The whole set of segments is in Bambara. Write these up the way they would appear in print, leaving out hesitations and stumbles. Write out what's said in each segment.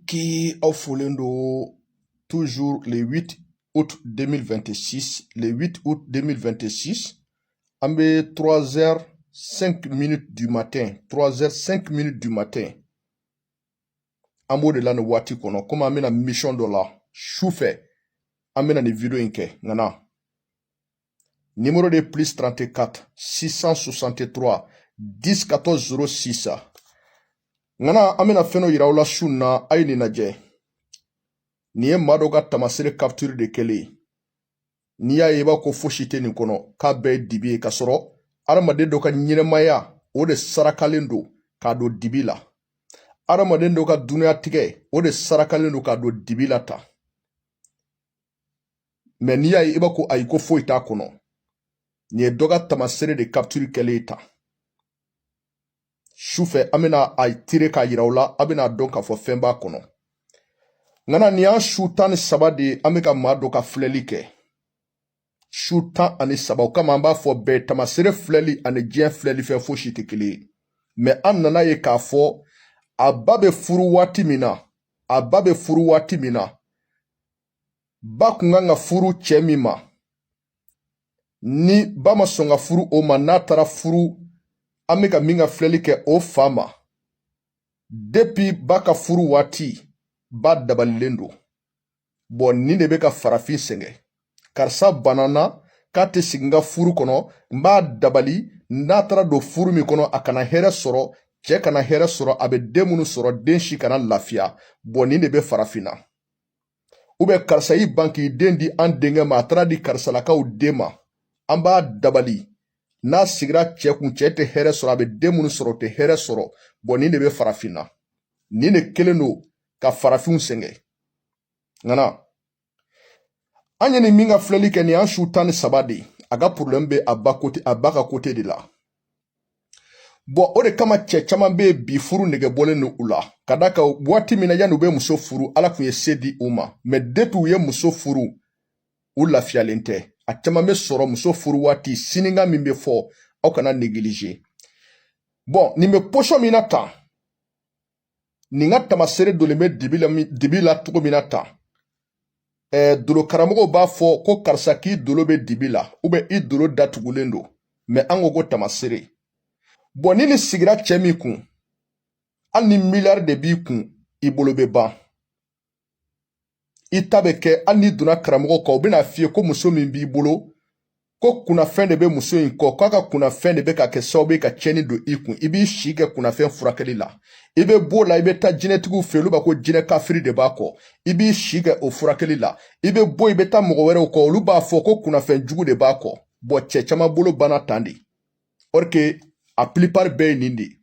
qui a folendo toujours le 8 août 2026. Le 8 août 2026, en 3h05 du matin. 3h05 du matin. En mot de l'année wati kono. Comme amena mission de la choufe. Amena ni vidéo inke. Nana. Numéro de plus 34 663 10 14 06. Ngana amena feno yiraula shuna aini naje. Niye madoga tamasere capture de kele. Niya yeba ko foshite ni kono ka be dibi kasoro aramade doka nyiremaya o de sarakalendo ka do dibila. Aramade doka dunia tige o de sarakalendo ka do dibila ta. Me niya yeba ko ayiko foita kono. Niye doga tamasere de capture kele ta. Choufe amena ay tire ka yiraula abena donka fo femba kono. Ngana niya shutan sabade ameka madoka flelike. Shutan ani saba kama amba fo be tamasere fleli ani jien fleli fe fo shitikili. Me an nana ye ka fo ababe furu wati mina. Ababe furu wati mina. Bakunganga furu chemima. Ni bama songa furu oma natara furu ameka minga flelike o fama. Depi baka furu wati ba dabalendo. Bon ni de beka farafin senge. Karsa banana kate singa furu kono mba dabali natara do furu mi kono akana here soro che kana here soro abe demunu soro denshi kana lafia boni ne be farafina ube karsa yi banki dendi an denge ma atara di karsa laka u dema amba dabali na sigra che kun che te here soro abe demunu soro te here soro boni ne be farafina ni ne keleno ka farafin senge ngana anye ni minga fleli ke ni an shutani sabadi aga problem be abaka kote de la bo ode kama che chama be bi furu nege bole no ula kadaka wati mina yanu be muso furu ala kuye sedi uma me depi uye muso furu ula fialente a chama me soro muso furu wati sininga mimbe fo au kana neglige bon ni me posho minata ni ngata masere doleme dibila tuko minata dolo karamogo ba fo ko karsaki dolo be dibila ube I dolo datugulendo me ango go tamasere bonini sigira chemi kun al ni milliard de bi kun ibolo be ba itabeke al ni duna karamogo ko be na fie ko muso min bi bolo ko kuna fende be muso in ko kaka kuna fende be ka ke sobe ka cheni do ikun ibi shike kuna fen furakeli la ibe bola ibe ta jinetigu felu ba ko jine kafiri de bako ibi shike o furakeli la ibe boy ibe ta mogowere ko olu ba fo ko kuna fen jugu de bako bo chechama bolo bana tandi orke a plupart be nindi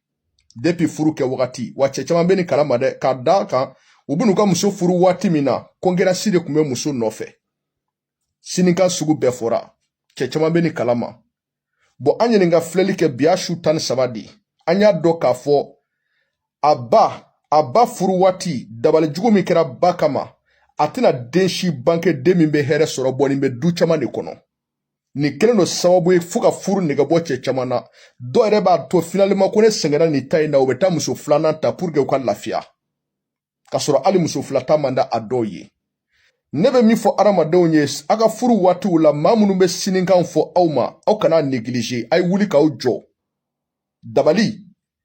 depuis furu ke wakati wa chechama be ni kalama de ka daka ubunu ka muso furu wati mina kongera side kume muso nofe sinika sugu be fora chechama be ni kalama bo anye nga fleli ke biya shutan sabadi anya do ka fo Aba furu wati dabale jugo mi kera bakama atina denshi banke demi be here soro boni be du chama ni kono ni keleno sababu fuka furu nega boche chama na do reba to finalement kone sengana ni tai na obeta muso flana ta pour que kwa lafia kasoro ali muso flata manda adoye nebe mi fo arama donyes aga furu wati ula mamunu be sininkan fo auma au kana neglige ay wuli ka ujo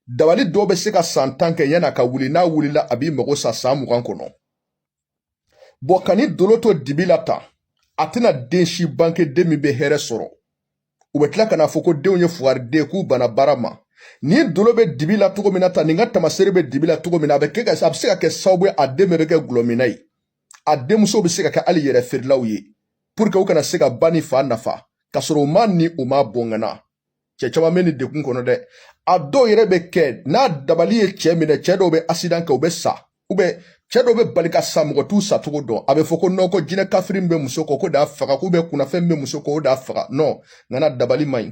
Dabali dobe seka santanke yana ka wuli na wuli la abi mego sa samu kankono. Bokani doloto dibilata. Atina denshi banke demi be here soro. Ubetla kana foko deunye fuarde ku bana barama. Ni dolobe dibila tuko minata ninga tamasere be dibila tuko minabe keka sabseka ke saubwe ademe beke glominai. Ademu so beseka ke ali yere firlauye. Purke ukana seka bani fa nafa. Kasoro mani uma bongana. Chechama meni dekun kono de ado yere be ke na dabali ye chemine chedo be accident ka ube sa ube chedo be balika samugo tu sa tugo don abe foko noko jine kafiri mbe musoko ko da faka ko be kuna fembe musoko da faka no ngana dabali mai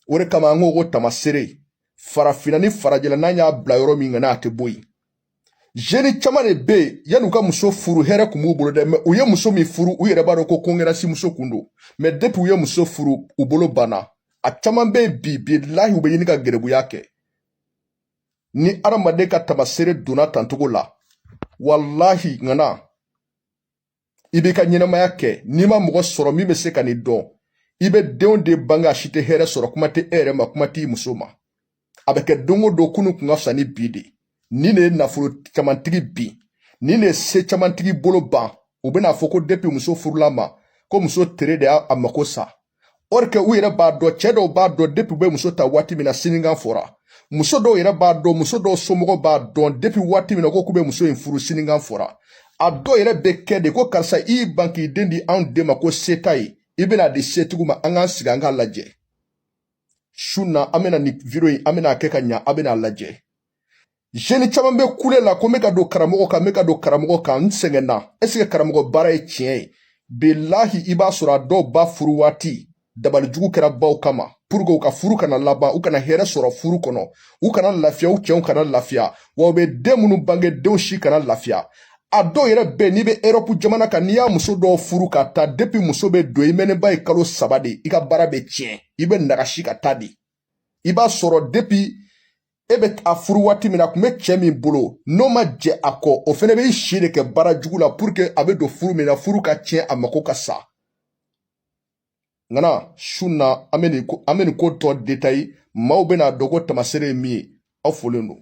ore kama ngo go tamasere farafina ni farajela nanya bla yoro mi ngana ate boy jeni chamane be yanu ka muso furu here kumu bolo de me uye muso mi furu uyere baro ko kongera si muso kundo me depi uye muso furu ubolo bana a caman be bi lahi ube yinika gerebu yake ni aramade ka tamasere duna tantogo la wallahi ngana ibe ka ɲɛnamaya kɛ n'i ma mɔgɔ sɔrɔ min bɛ se ka nin dɔn i bɛ denw de bange a si tɛ hɛrɛ sɔrɔ kuma tɛ e yɛrɛ ma kuma t'i muso ma a bɛ kɛ don o don kunun kun ka fisa ni bi de ni ne ye nafolo camantigi bi ni ne ye se camantigi bolo ban u bɛna fɔ ko depuis muso furula ma ko muso tere de y'a mako sa or que u yɛrɛ b'a dɔn cɛ dɔw b'a dɔn depuis u bɛ muso ta waati min na sinikan fɔra muso dɔw yɛrɛ b'a dɔn muso dɔw somɔgɔw b'a dɔn depuis waati min na ko k'u bɛ muso in furu sinikan fɔra a dɔw yɛrɛ bɛ kɛ de ko karisa i y'i ban k'i den di anw den ma ko se t'a ye i bɛna di setigiw ma an k'an sigi an k'a lajɛ su na an bɛna nin video in an bɛna kɛ ka ɲa an bɛna lajɛ jeune caman bɛ kule la ko n bɛ ka don karamɔgɔ kan n bɛ ka don karamɔgɔ kan n sɛgɛnna est ce que karamɔgɔ baara ye tiɲɛ ye bilahi i b'a sɔrɔ a dɔw ba furu waati dabalijugu kɛra baw kama pour que u ka furu kana laban u kana hɛrɛ sɔrɔ furu kɔnɔ u kana lafiya u cɛw kana lafiya wa u bɛ den minnu bange denw si kana lafiya a dɔw yɛrɛ bɛ n'i bɛ Europe jamana kan n'i y'a muso dɔw furu ka taa depuis muso bɛ don i mɛnɛba ye kalo 3 de i ka baara bɛ tiɲɛ i bɛ nagasi ka taa de i b'a sɔrɔ depuis e bɛ a furu waati min na a tun bɛ cɛ min bolo n'o ma jɛ a kɔ o fana bɛ si de kɛ baara jugu la pour que a bɛ don furu min na furu ka tiɲɛ a mako ka sa ngana su na an bɛ nin ko tɔ détail maaw bɛna dɔn ko tamasere ye min ye aw folen don